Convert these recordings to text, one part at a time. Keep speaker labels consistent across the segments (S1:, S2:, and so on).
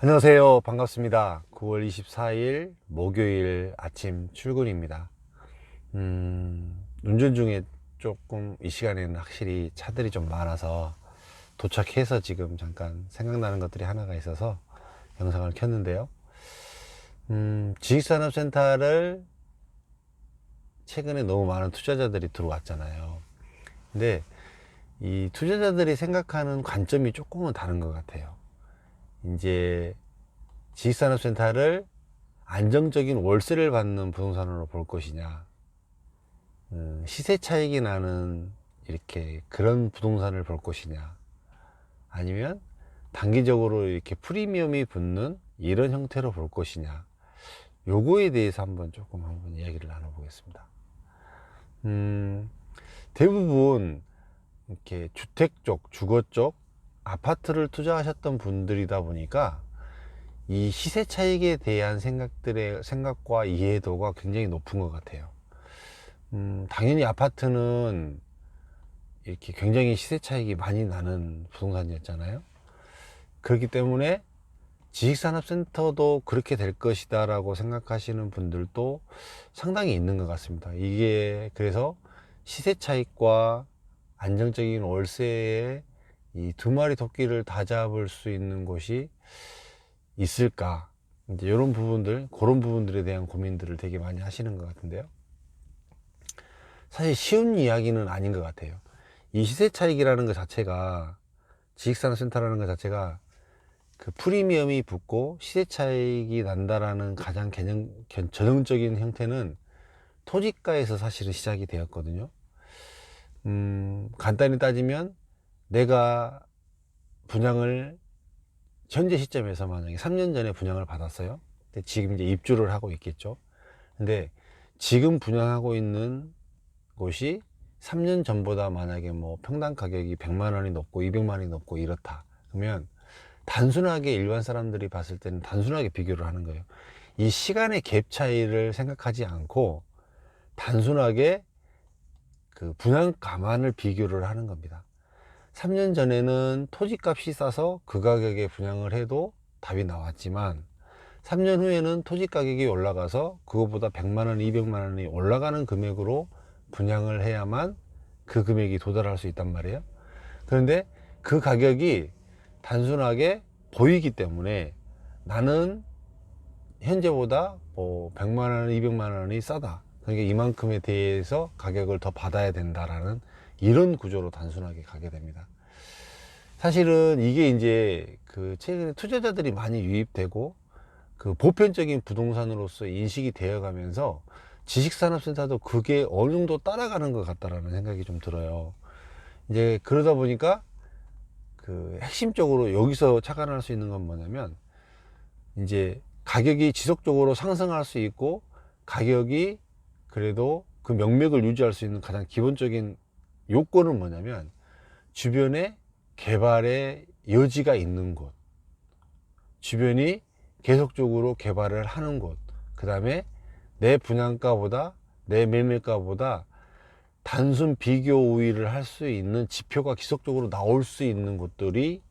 S1: 안녕하세요. 반갑습니다. 9월 24일 목요일 아침 출근입니다. 운전 중에 조금 이 시간에는 확실히 차들이 좀 많아서 도착해서 지금 잠깐 생각나는 것들이 하나가 있어서 영상을 켰는데요. 지식산업센터를 최근에 너무 많은 투자자들이 들어왔잖아요. 근데 이 투자자들이 생각하는 관점이 조금은 다른 것 같아요. 이제 지식산업센터를 안정적인 월세를 받는 부동산으로 볼 것이냐, 시세 차익이 나는 이렇게 그런 부동산을 볼 것이냐, 아니면 단기적으로 이렇게 프리미엄이 붙는 이런 형태로 볼 것이냐, 요거에 대해서 한번 이야기를 나눠보겠습니다. 대부분 이렇게 주택 쪽, 주거 쪽, 아파트를 투자하셨던 분들이다 보니까 이 시세 차익에 대한 생각과 이해도가 굉장히 높은 것 같아요. 당연히 아파트는 이렇게 굉장히 시세 차익이 많이 나는 부동산이었잖아요. 그렇기 때문에 지식산업센터도 그렇게 될 것이다 라고 생각하시는 분들도 상당히 있는 것 같습니다. 이게 그래서 시세 차익과 안정적인 월세에 이 두 마리 토끼를 다 잡을 수 있는 곳이 있을까, 이제 이런 부분들, 그런 부분들에 대한 고민들을 되게 많이 하시는 것 같은데요. 사실 쉬운 이야기는 아닌 것 같아요. 이 시세 차익이라는 것 자체가, 지식산업센터라는 것 자체가 그 프리미엄이 붙고 시세 차익이 난다라는 가장 전형적인 형태는 토지가에서 사실은 시작이 되었거든요. 간단히 따지면 내가 분양을 현재 시점에서 만약에 3년 전에 분양을 받았어요. 근데 지금 이제 입주를 하고 있겠죠. 근데 지금 분양하고 있는 곳이 3년 전보다 만약에 뭐 평당 가격이 100만 원이 높고 200만 원이 높고 이렇다. 그러면 단순하게 일반 사람들이 봤을 때는 단순하게 비교를 하는 거예요. 이 시간의 갭 차이를 생각하지 않고 단순하게 그 분양가만을 비교를 하는 겁니다. 3년 전에는 토지값이 싸서 그 가격에 분양을 해도 답이 나왔지만 3년 후에는 토지 가격이 올라가서 그거보다 100만 원, 200만 원이 올라가는 금액으로 분양을 해야만 그 금액이 도달할 수 있단 말이에요. 그런데 그 가격이 단순하게 보이기 때문에 나는 현재보다 뭐 100만 원, 200만 원이 싸다. 그러니까 이만큼에 대해서 가격을 더 받아야 된다라는 이런 구조로 단순하게 가게 됩니다. 사실은 이게 이제 그 최근에 투자자들이 많이 유입되고 그 보편적인 부동산으로서 인식이 되어 가면서 지식산업센터도 그게 어느 정도 따라가는 것 같다라는 생각이 좀 들어요. 이제 그러다 보니까 그 핵심적으로 여기서 착안할 수 있는 건 뭐냐면, 이제 가격이 지속적으로 상승할 수 있고 가격이 그래도 그 명맥을 유지할 수 있는 가장 기본적인 요건은 뭐냐면, 주변에 개발의 여지가 있는 곳, 주변이 계속적으로 개발을 하는 곳, 그 다음에 내 분양가보다 내 매매가보다 단순 비교 우위를 할 수 있는 지표가 지속적으로 나올 수 있는 곳들이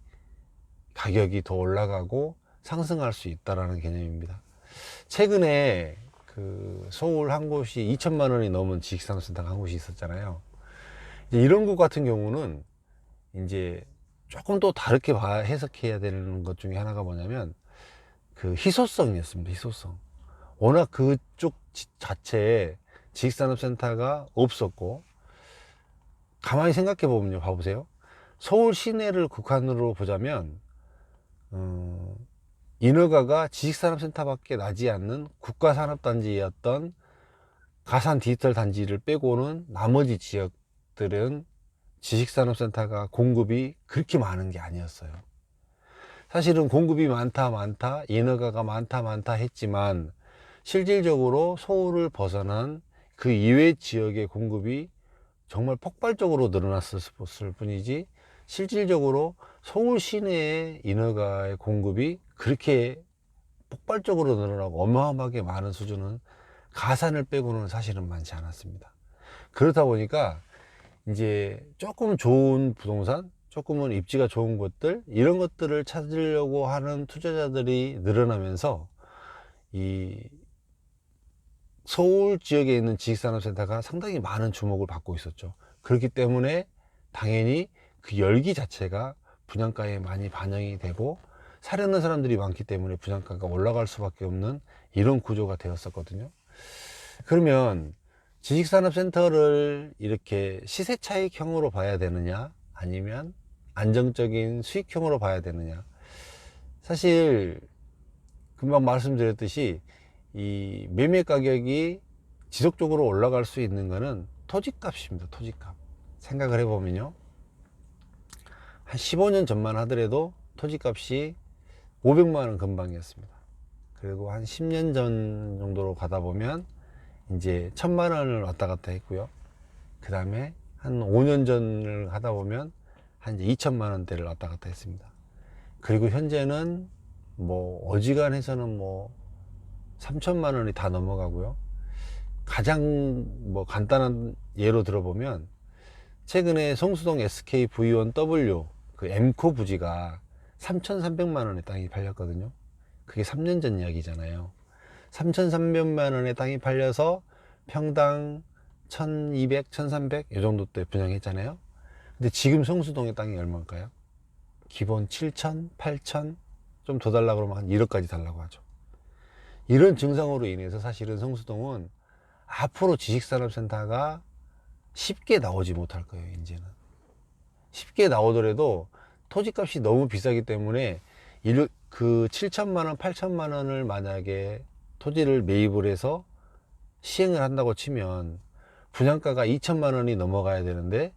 S1: 가격이 더 올라가고 상승할 수 있다라는 개념입니다. 최근에 그 서울 한 곳이 2천만 원이 넘은 지식산업센터가 한 곳이 있었잖아요. 이제 이런 곳 같은 경우는 이제 조금 또 다르게 해석해야 되는 것 중에 하나가 뭐냐면, 그 희소성이었습니다. 희소성. 워낙 그쪽 자체에 지식산업센터가 없었고, 가만히 생각해 보면요, 봐보세요. 서울 시내를 국한으로 보자면 인허가가 지식산업센터밖에 나지 않는 국가산업단지였던 가산 디지털 단지를 빼고는 나머지 지역들은 지식산업센터가 공급이 그렇게 많은 게 아니었어요. 사실은 공급이 많다 인허가가 많다 했지만 실질적으로 서울을 벗어난 그 이외 지역의 공급이 정말 폭발적으로 늘어났을 뿐이지, 실질적으로 서울 시내의 인허가의 공급이 그렇게 폭발적으로 늘어나고 어마어마하게 많은 수준은 가산을 빼고는 사실은 많지 않았습니다. 그렇다 보니까 이제 조금 좋은 부동산, 조금은 입지가 좋은 곳들, 이런 것들을 찾으려고 하는 투자자들이 늘어나면서 이 서울 지역에 있는 지식산업센터가 상당히 많은 주목을 받고 있었죠. 그렇기 때문에 당연히 그 열기 자체가 분양가에 많이 반영이 되고 사려는 사람들이 많기 때문에 분양가가 올라갈 수밖에 없는 이런 구조가 되었었거든요. 그러면 지식산업센터를 이렇게 시세 차익형으로 봐야 되느냐, 아니면 안정적인 수익형으로 봐야 되느냐. 사실 금방 말씀드렸듯이 이 매매 가격이 지속적으로 올라갈 수 있는 거는 토지값입니다. 토지값. 생각을 해보면요, 한 15년 전만 하더라도 토지값이 500만 원 근방이었습니다. 그리고 한 10년 전 정도로 가다 보면 이제 1000만 원을 왔다 갔다 했고요. 그 다음에 한 5년 전을 하다 보면 한 이제 2천만 원대를 왔다 갔다 했습니다. 그리고 현재는 뭐 어지간해서는 뭐 3천만 원이 다 넘어가고요. 가장 뭐 간단한 예로 들어보면 최근에 성수동 SKV1W 그 엠코 부지가 3,300만 원의 땅이 팔렸거든요. 그게 3년 전 이야기잖아요. 3,300만 원의 땅이 팔려서 평당 1,200, 1,300 이 정도 때 분양했잖아요. 근데 지금 성수동의 땅이 얼마일까요? 기본 7천, 8천, 좀 더 달라고 그러면 한 1억까지 달라고 하죠. 이런 증상으로 인해서 사실은 성수동은 앞으로 지식산업센터가 쉽게 나오지 못할 거예요. 이제는 쉽게 나오더라도 토지값이 너무 비싸기 때문에 그 7천만 원, 8천만 원을 만약에 토지를 매입을 해서 시행을 한다고 치면 분양가가 2천만 원이 넘어가야 되는데,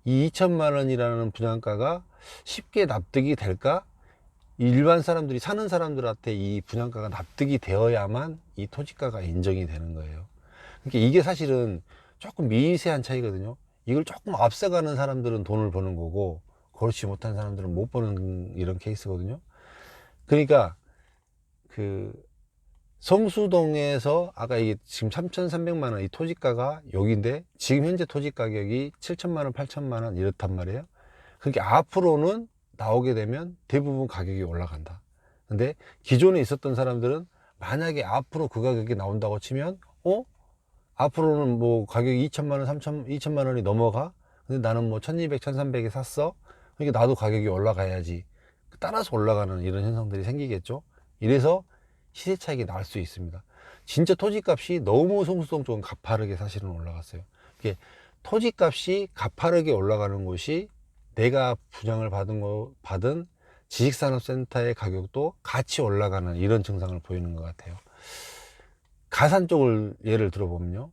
S1: 이 2천만 원이라는 분양가가 쉽게 납득이 될까? 일반 사람들이, 사는 사람들한테 이 분양가가 납득이 되어야만 이 토지가가 인정이 되는 거예요. 그러니까 이게 사실은 조금 미세한 차이거든요. 이걸 조금 앞서가는 사람들은 돈을 버는 거고, 그렇지 못한 사람들은 못 버는 이런 케이스거든요. 그러니까 그 성수동에서 아까 이게 지금 3,300만 원 이 토지가가 여기인데, 지금 현재 토지 가격이 7천만 원, 8천만 원 이렇단 말이에요. 그러니까 앞으로는 나오게 되면 대부분 가격이 올라간다. 근데 기존에 있었던 사람들은 만약에 앞으로 그 가격이 나온다고 치면, 앞으로는 뭐 가격이 2천만 원, 2천만 원이 넘어가. 근데 나는 뭐 1200, 1300에 샀어. 그러니까 나도 가격이 올라가야지. 따라서 올라가는 이런 현상들이 생기겠죠. 이래서 시세 차익이 날 수 있습니다. 진짜 토지값이 너무 성수동 쪽은 가파르게 사실은 올라갔어요. 이게 토지값이 가파르게 올라가는 곳이 내가 분양을 받은 지식산업센터의 가격도 같이 올라가는 이런 증상을 보이는 것 같아요. 가산 쪽을 예를 들어보면요,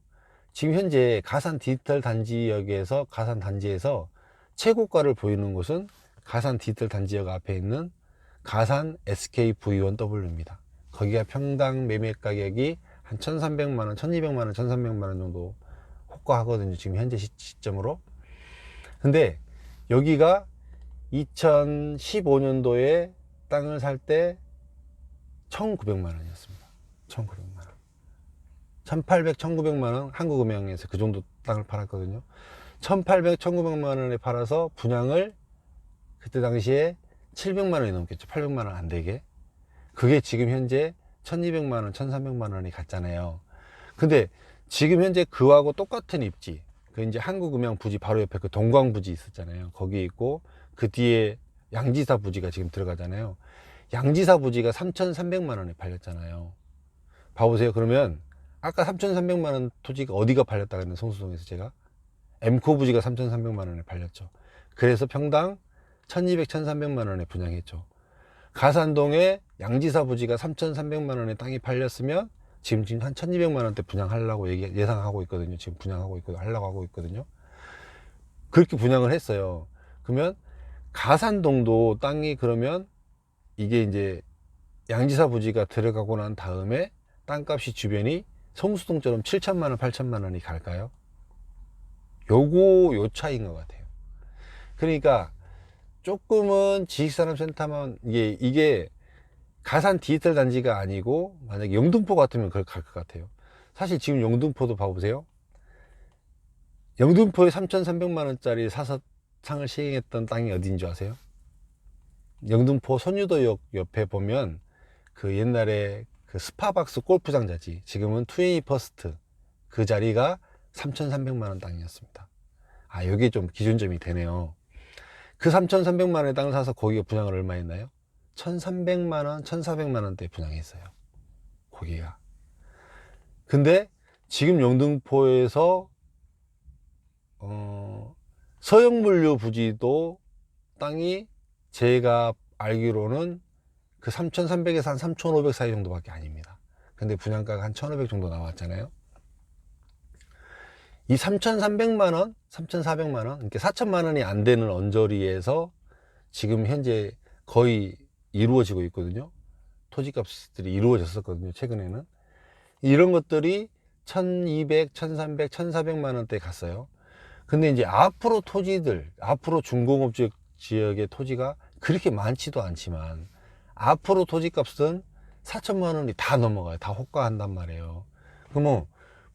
S1: 지금 현재 가산 디지털 단지역에서, 가산 단지에서 최고가를 보이는 곳은 가산 디지털 단지역 앞에 있는 가산 SKV1W입니다. 거기가 평당 매매 가격이 한 1,300만 원, 1,200만 원, 1,300만 원 정도 호가하거든요. 지금 현재 시점으로. 근데 여기가 2015년도에 땅을 살 때 1,900만 원이었습니다. 1,900만 원. 1,800, 1,900만 원 한국음양에서 그 정도 땅을 팔았거든요. 1,800, 1,900만 원에 팔아서 분양을 그때 당시에 700만 원이 넘겠죠. 800만 원 안 되게. 그게 지금 현재 1,200만 원, 1,300만 원이 갔잖아요. 근데 지금 현재 그하고 똑같은 입지, 그 이제 한국음양 부지 바로 옆에 그 동광 부지 있었잖아요. 거기 있고 그 뒤에 양지사 부지가 지금 들어가잖아요. 양지사 부지가 3,300만 원에 팔렸잖아요. 봐보세요. 그러면 아까 3,300만 원 토지가 어디가 팔렸다 그랬는데, 성수동에서 제가 엠코 부지가 3,300만 원에 팔렸죠. 그래서 평당 1,200, 1,300만 원에 분양했죠. 가산동에 양지사 부지가 3,300만 원에 땅이 팔렸으면 지금 한 1,200만 원대 분양하려고 예상하고 있거든요. 지금 분양하고 있거든요. 하려고 하고 있거든요. 그렇게 분양을 했어요. 그러면 가산동도 땅이, 그러면 이게 이제 양지사 부지가 들어가고 난 다음에 땅값이 주변이 성수동처럼 7천만 원, 8천만 원이 갈까요? 요 차이인 것 같아요. 그러니까 조금은 지식산업센터만, 이게 가산 디지털 단지가 아니고 만약에 영등포 같으면 그걸 갈 것 같아요. 사실 지금 영등포도 봐보세요. 영등포에 3,300만 원짜리 사서 상을 시행했던 땅이 어딘 줄 아세요? 영등포 손유도역 옆에 보면 그 옛날에 그 스파박스 골프장 자지, 지금은 투웨이 퍼스트, 그 자리가 3,300만 원 땅이었습니다. 아, 여기 좀 기준점이 되네요. 그 3,300만 원의 땅을 사서 거기가 분양을 얼마 했나요? 1,300만 원, 1,400만 원대 분양했어요. 거기가. 근데 지금 영등포에서 서영물류 부지도 땅이 제가 알기로는 그 3,300에서 한 3,500 사이 정도밖에 아닙니다. 근데 분양가가 한 1,500 정도 나왔잖아요. 이 3,300만 원, 3,400만 원, 그러니까 4천만 원이 안 되는 언저리에서 지금 현재 거의 이루어지고 있거든요. 토지값들이 이루어졌었거든요, 최근에는. 이런 것들이 1,200, 1,300, 1,400만 원대 갔어요. 근데 이제 앞으로 토지들, 앞으로 중공업 지역의 토지가 그렇게 많지도 않지만 앞으로 토지값은 4천만 원이 다 넘어가요. 다 호가한단 말이에요. 그러면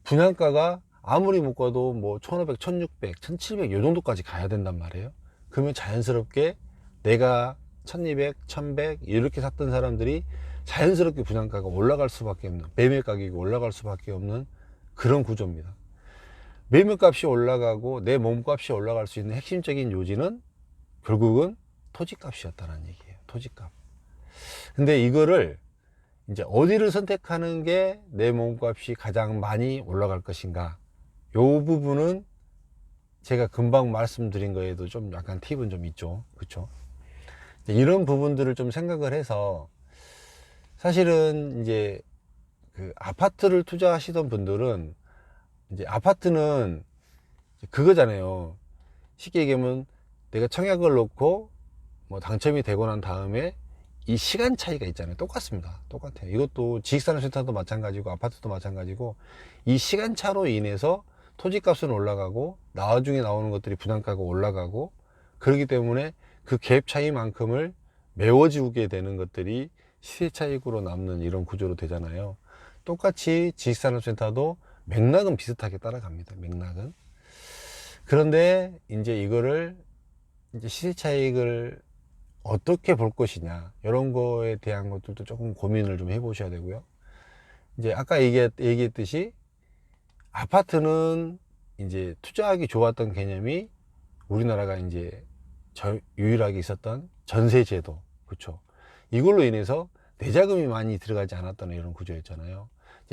S1: 분양가가 아무리 못 가도 뭐 1,500, 1,600, 1,700 요 정도까지 가야 된단 말이에요. 그러면 자연스럽게 내가 1,200, 1,100 이렇게 샀던 사람들이 자연스럽게 분양가가 올라갈 수밖에 없는, 매매 가격이 올라갈 수밖에 없는 그런 구조입니다. 매매값이 올라가고 내 몸값이 올라갈 수 있는 핵심적인 요지는 결국은 토지값이었다는 얘기예요. 토지값. 근데 이거를 이제 어디를 선택하는 게 내 몸값이 가장 많이 올라갈 것인가, 요 부분은 제가 금방 말씀드린 거에도 좀 약간 팁은 좀 있죠. 그렇죠? 이런 부분들을 좀 생각을 해서, 사실은 이제 그 아파트를 투자하시던 분들은 이제 아파트는 그거잖아요. 쉽게 얘기하면 내가 청약을 놓고 뭐 당첨이 되고 난 다음에 이 시간 차이가 있잖아요. 똑같습니다. 똑같아요. 이것도 지식산업센터도 마찬가지고 아파트도 마찬가지고, 이 시간 차로 인해서 토지값은 올라가고 나중에 나오는 것들이 분양가가 올라가고, 그렇기 때문에 그 갭 차이만큼을 메워지게 되는 것들이 시세 차익으로 남는 이런 구조로 되잖아요. 똑같이 지식산업센터도 맥락은 비슷하게 따라갑니다. 맥락은. 그런데 이제 이거를 이제 시세 차익을 어떻게 볼 것이냐, 이런 거에 대한 것들도 조금 고민을 좀 해보셔야 되고요. 이제 아까 얘기했듯이 아파트는 이제 투자하기 좋았던 개념이 우리나라가 이제 유일하게 있었던 전세제도, 그렇죠? 이걸로 인해서 내자금이 많이 들어가지 않았던 이런 구조였잖아요.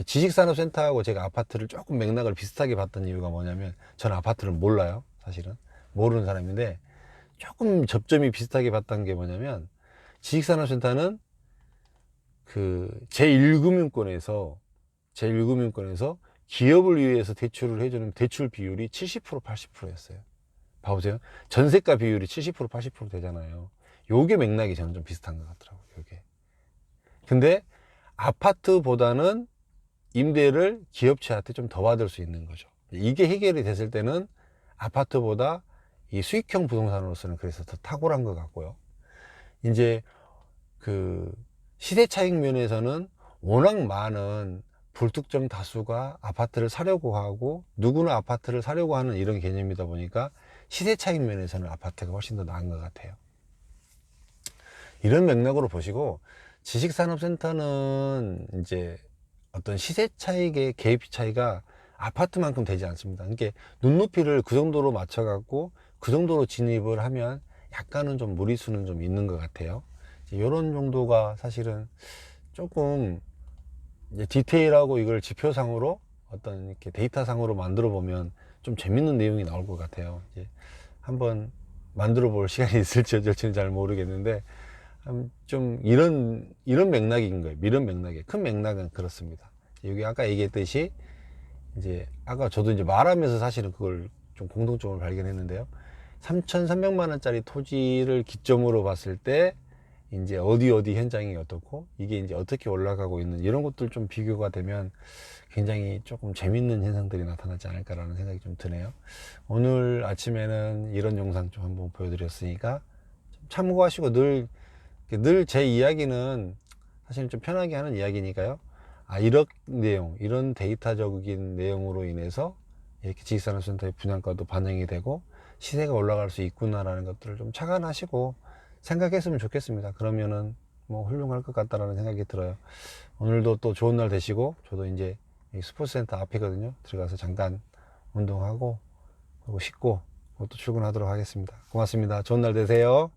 S1: 지식산업센터하고 제가 아파트를 조금 맥락을 비슷하게 봤던 이유가 뭐냐면, 저는 아파트를 몰라요. 사실은 모르는 사람인데 조금 접점이 비슷하게 봤던 게 뭐냐면, 지식산업센터는 그 제1금융권에서 기업을 위해서 대출을 해주는 대출 비율이 70%, 80%였어요. 봐보세요. 전세가 비율이 70%, 80% 되잖아요. 요게 맥락이 저는 좀 비슷한 것 같더라고요. 요게. 근데 아파트보다는 임대를 기업체한테 좀 더 받을 수 있는 거죠. 이게 해결이 됐을 때는 아파트보다 이 수익형 부동산으로서는 그래서 더 탁월한 것 같고요. 이제 그 시대 차익 면에서는 워낙 많은 불특정 다수가 아파트를 사려고 하고 누구나 아파트를 사려고 하는 이런 개념이다 보니까 시세 차익 면에서는 아파트가 훨씬 더 나은 것 같아요. 이런 맥락으로 보시고, 지식산업센터는 이제 어떤 시세 차익의 개입 차이가 아파트만큼 되지 않습니다. 그러니까 눈높이를 그 정도로 맞춰 갖고 그 정도로 진입을 하면 약간은 좀 무리수는 좀 있는 것 같아요. 이런 정도가 사실은 조금 이제 디테일하고 이걸 지표상으로 어떤 이렇게 데이터상으로 만들어 보면 좀 재밌는 내용이 나올 것 같아요. 이제 한번 만들어 볼 시간이 있을지 어쩔지는 잘 모르겠는데, 좀 이런 맥락인 거예요. 이런 맥락이에요. 큰 맥락은 그렇습니다. 여기 아까 얘기했듯이 이제 아까 저도 이제 말하면서 사실은 그걸 좀 공통점을 발견했는데요. 3,300만 원짜리 토지를 기점으로 봤을 때 이제 어디 현장이 어떻고 이게 이제 어떻게 올라가고 있는 이런 것들 좀 비교가 되면 굉장히 조금 재밌는 현상들이 나타나지 않을까라는 생각이 좀 드네요. 오늘 아침에는 이런 영상 좀 한번 보여드렸으니까 좀 참고하시고, 늘 제 이야기는 사실 좀 편하게 하는 이야기니까요. 이런 내용, 이런 데이터적인 내용으로 인해서 이렇게 지식산업센터의 분양가도 반영이 되고 시세가 올라갈 수 있구나라는 것들을 좀 착안하시고 생각했으면 좋겠습니다. 그러면은 뭐 훌륭할 것 같다라는 생각이 들어요. 오늘도 또 좋은 날 되시고, 저도 이제 이 스포츠센터 앞이거든요. 들어가서 잠깐 운동하고 그리고 씻고 또 출근하도록 하겠습니다. 고맙습니다. 좋은 날 되세요.